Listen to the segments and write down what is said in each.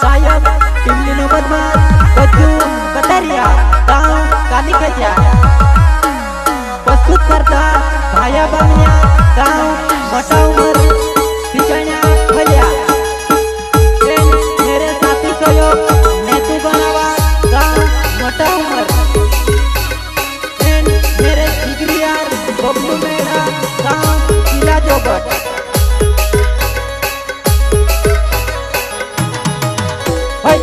गायक टिमली बदमाश बज्जू कटारिया गाँव काली कजिया प्रस्तुत करता भाया बामिया गाँव मोटा उमर सिकण्या भलिया मेरे साथी सहयोग नेतू बनावा गाँव मोटा उमर मेरे जिगरी यार बबलू मेरा गाँव किला जोगट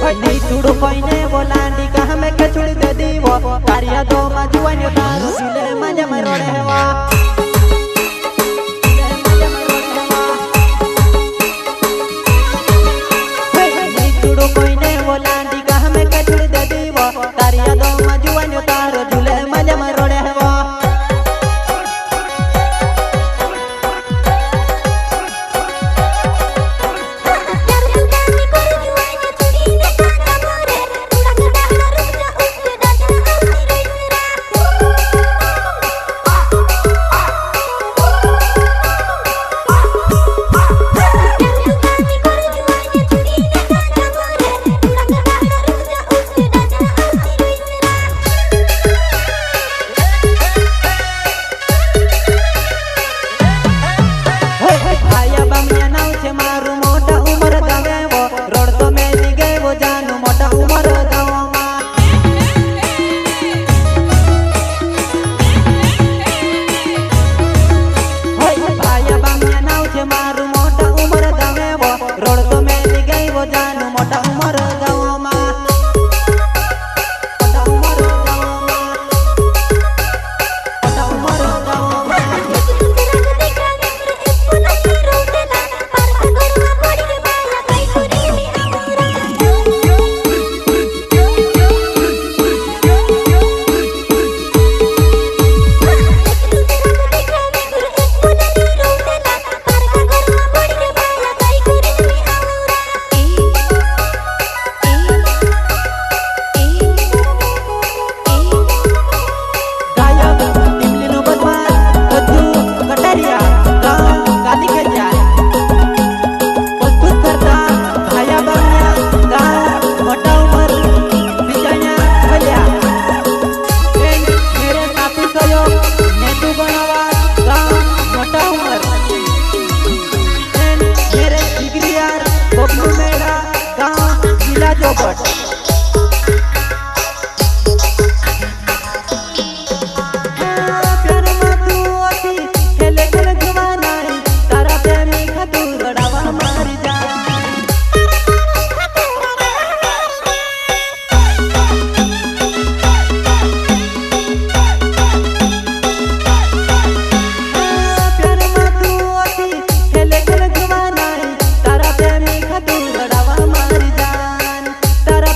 नहीं छुड़ो कोइने बोलांडी का हमें के छुड़ दे दीवो तारिया दो मजुआन यो तारो झूले मजे में रोड़े हवा नहीं छुड़ो कोइने बोलांडी का हमें के छुड़ दे दीवो तारिया दो मजुआन यो तारो झूले मजे में रोड़े हवा तारा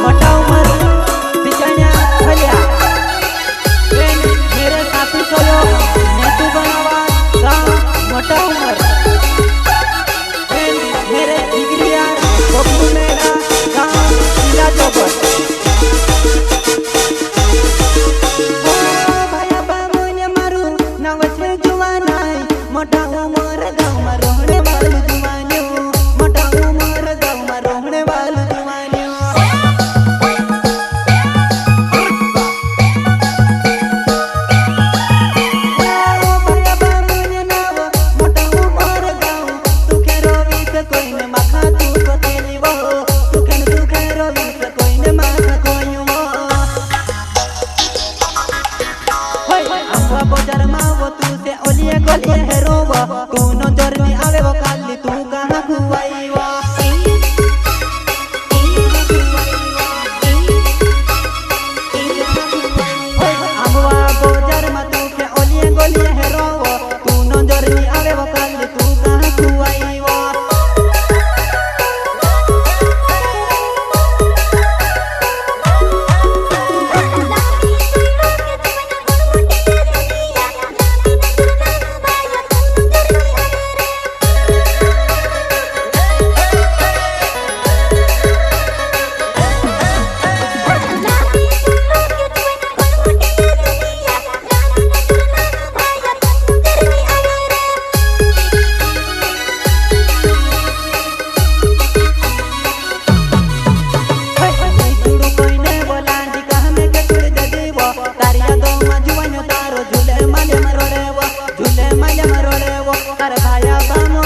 मोटा उम्र पिचण्या भल्या मेरे साथी चलो नेतू बनावा गाँव मोटा उम्र मेरे जिगरिया बब्बू मेरा गाँव जिला जोबर भाया बाबूने मारू नाव छे जुवानाई मोटा उम्र गाँव में रोहने वालू जुवानियों मोटा उम्र गाँव में रोहने वालू जुवानियों भाया बाबूने नाव मोटा उम्र गाँव तू के रोवी से कोई ने माखा तू को तेली वो तू के रोवी से कोई ने माखा कोई वो आंबा बाजार में वो तू से ओलिए गोलिए हेरो वो तू नो जर्नी आवे वो काली तू कहाँ खुआई वो आंबा बाजार में तू के ओलिए गोलिए हेरो वो तू नो जर्नी आवे वो काली तू कहाँ खुआई वो झूले माले मरोड़े वो तार भाया बामो